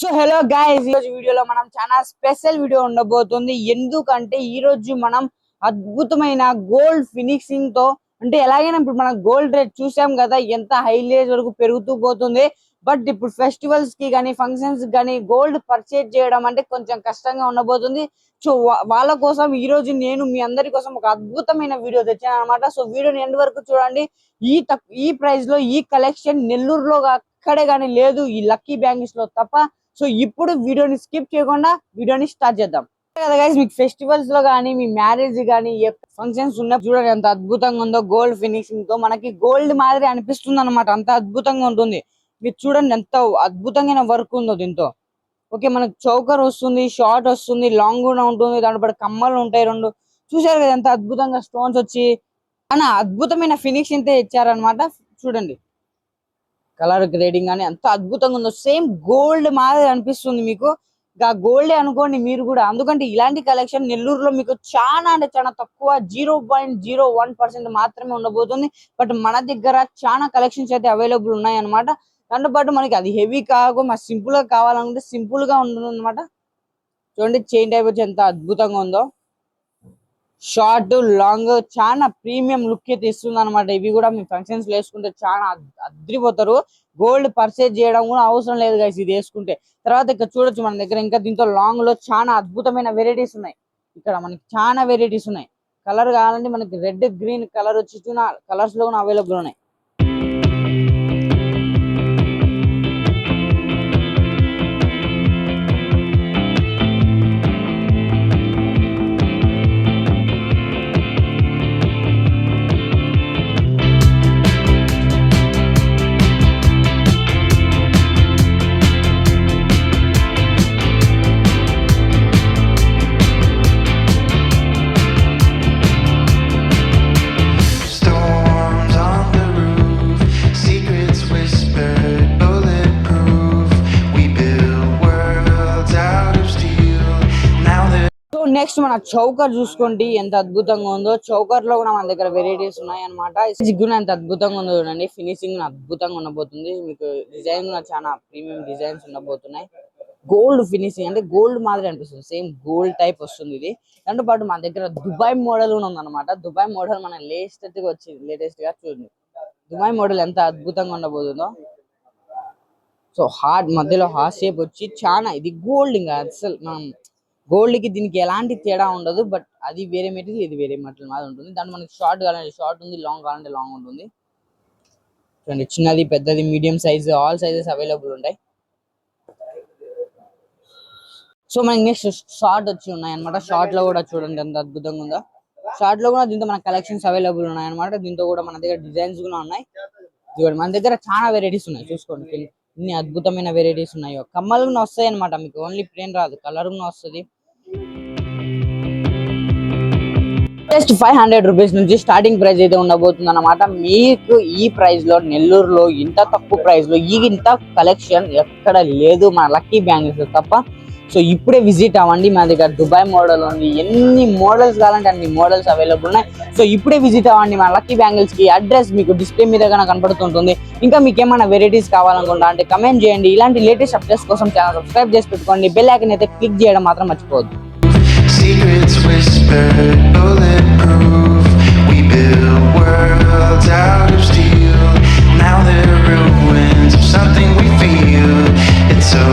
So hello guys, ఈ రోజు వీడియోలో మనం చాలా స్పెషల్ వీడియో ఉండబోతుంది. ఎందుకంటే ఈ రోజు మనం అద్భుతమైన గోల్డ్ ఫినిషింగ్ తో, అంటే ఎలాగైనా ఇప్పుడు మనం గోల్డ్ రేట్ చూసాం కదా, ఎంత హై లెవెల్ వరకు పెరుగుతూ పోతుంది. బట్ ఇప్పుడు ఫెస్టివల్స్ కి కానీ ఫంక్షన్స్ కానీ గోల్డ్ పర్చేజ్ చేయడం అంటే కొంచెం కష్టంగా ఉండబోతుంది. సో వాళ్ళ కోసం ఈ రోజు నేను మీ అందరి కోసం ఒక అద్భుతమైన వీడియో తెచ్చాను అనమాట. సో వీడియోని ఎండ్ వరకు చూడండి. ఈ ప్రైస్ లో ఈ కలెక్షన్ నెల్లూరులో అక్కడే కానీ లేదు, ఈ లక్కీ బ్యాంగిల్స్ లో తప్ప. సో ఇప్పుడు వీడియోని స్కిప్ చేయకుండా వీడియోని స్టార్ట్ చేద్దాం కదా గైస్. మీకు ఫెస్టివల్స్ లో కానీ, మీ మ్యారేజ్ కానీ, ఫంక్షన్స్ ఉన్న చూడండి ఎంత అద్భుతంగా ఉందో. గోల్డ్ ఫినిషింగ్ తో మనకి గోల్డ్ మాదిరి అనిపిస్తుంది అనమాట, అంత అద్భుతంగా ఉంటుంది. మీరు చూడండి ఎంత అద్భుతంగా వర్క్ ఉందో దీంతో. ఓకే, మనకు చౌకర్ వస్తుంది, షార్ట్ వస్తుంది, లాంగ్ కూడా ఉంటుంది, దాంట్లో పాటు కమ్మలు ఉంటాయి రెండు. చూసారు కదా ఎంత అద్భుతంగా స్టోన్స్ వచ్చి చాలా అద్భుతమైన ఫినిషింగ్ తో ఇచ్చారనమాట. చూడండి కలర్ గ్రేడింగ్ కానీ ఎంత అద్భుతంగా ఉందో. సేమ్ గోల్డ్ మాదిరి అనిపిస్తుంది మీకు. గోల్డే అనుకోండి మీరు కూడా. ఎందుకంటే ఇలాంటి కలెక్షన్ నెల్లూరులో మీకు చాలా అంటే చాలా తక్కువ, 0.01% మాత్రమే ఉండబోతుంది. బట్ మన దగ్గర చాలా కలెక్షన్స్ అయితే అవైలబుల్ ఉన్నాయి అనమాట. దాంతో పాటు మనకి అది హెవీ కాకుండా సింపుల్ గా కావాలనుకుంటే సింపుల్ గా ఉంటుంది అనమాట. చూడండి చైన్ టైప్ వచ్చి ఎంత అద్భుతంగా ఉందో. షార్ట్ లాంగ్ చాలా ప్రీమియం లుక్ అయితే ఇస్తుంది అనమాట. ఇవి కూడా మీ ఫంక్షన్స్ లో వేసుకుంటే చాలా అద్రిపోతారు. గోల్డ్ పర్చేజ్ చేయడం కూడా అవసరం లేదు గైస్ ఇది వేసుకుంటే. తర్వాత ఇక్కడ చూడొచ్చు మన దగ్గర ఇంకా దీంతో లాంగ్ లో చాలా అద్భుతమైన వెరైటీస్ ఉన్నాయి. ఇక్కడ మనకి చాలా వెరైటీస్ ఉన్నాయి. కలర్ కావాలంటే మనకి రెడ్ గ్రీన్ కలర్ వచ్చి కలర్స్ లో కూడా అవైలబుల్ ఉన్నాయి. నెక్స్ట్ మన చౌకర్ చూసుకోండి ఎంత అద్భుతంగా ఉందో. చౌకర్ లో కూడా మన దగ్గర వెరైటీస్ ఉన్నాయి అనమాట. కూడా ఎంత అద్భుతంగా ఉందో చూడండి. ఫినిషింగ్ అద్భుతంగా ఉండబోతుంది. మీకు డిజైన్ కూడా చాలా ప్రీమియం డిజైన్స్ ఉండబోతున్నాయి. గోల్డ్ ఫినిషింగ్ అంటే గోల్డ్ మాదిరి అనిపిస్తుంది. సేమ్ గోల్డ్ టైప్ వస్తుంది ఇది. దాంతో పాటు మన దగ్గర దుబాయ్ మోడల్ కూడా ఉందన్నమాట. దుబాయ్ మోడల్ మన లేటెస్ట్ గా చూడండి. దుబాయ్ మోడల్ ఎంత అద్భుతంగా ఉండబోతుందో. సో మధ్యలో హార్ట్ షేప్ వచ్చి చాలా ఇది గోల్డ్. ఇంకా అసలు మనం గోల్డ్ కి దీనికి ఎలాంటి తేడా ఉండదు. బట్ అది వేరే మెటీరియల్, ఇది వేరే మెటీరియల్ మాది ఉంటుంది. దాంట్లో మనకి షార్ట్ కావాలంటే షార్ట్ ఉంది, లాంగ్ కావాలంటే లాంగ్ ఉంటుంది. చూడండి చిన్నది పెద్దది medium size all sizes available ఉంటాయి. సో మనకి నెక్స్ట్ షార్ట్ వచ్చి ఉన్నాయి అనమాట. షార్ట్ లో కూడా చూడండి ఎంత అద్భుతంగా ఉందో. షార్ట్ లో కూడా దీంతో మన కలెక్షన్స్ అవైలబుల్ ఉన్నాయి అనమాట. దీంతో కూడా మన దగ్గర డిజైన్స్ కూడా ఉన్నాయి. చూడండి మన దగ్గర చాలా వెరైటీస్ ఉన్నాయి. చూసుకోండి ఇన్ని అద్భుతమైన వెరైటీస్ ఉన్నాయో. కమ్మలు కూడా వస్తాయి అనమాట. మీకు ఓన్లీ ప్లేన్ రాదు, కలర్ కూడా వస్తుంది. జస్ట్ 500 రూపీస్ నుంచి స్టార్టింగ్ ప్రైస్ అయితే ఉండబోతుంది అనమాట. మీకు ఈ ప్రైస్ లో నెల్లూరులో ఇంత తక్కువ ప్రైస్ లో ఇంత కలెక్షన్ ఎక్కడ లేదు, మన లక్కీ బ్యాంగిల్స్ తప్ప. సో ఇప్పుడే విజిట్ అవ్వండి. మా దగ్గర దుబాయ్ మోడల్ ఉంది. ఎన్ని మోడల్స్ కావాలంటే అన్ని మోడల్స్ అవైలబుల్ ఉన్నాయి. సో ఇప్పుడే విజిట్ అవ్వండి మన లక్కీ బ్యాంగిల్స్ కి. అడ్రస్ మీకు డిస్ప్లే మీద కనపడుతుంటుంది. ఇంకా మీకు ఏమైనా వెరైటీస్ కావాలనుకుంటా అంటే కమెంట్ చేయండి. ఇలాంటి లేటెస్ట్ అప్డేట్స్ కోసం ఛానల్ సబ్స్క్రైబ్ చేసి పెట్టుకోండి. బెల్ ఐకాన్ అయితే క్లిక్ చేయడం మాత్రం మర్చిపోవద్దు. Secrets whispered, bulletproof. We build worlds out of steel. Now they're ruins of something we feel. It's so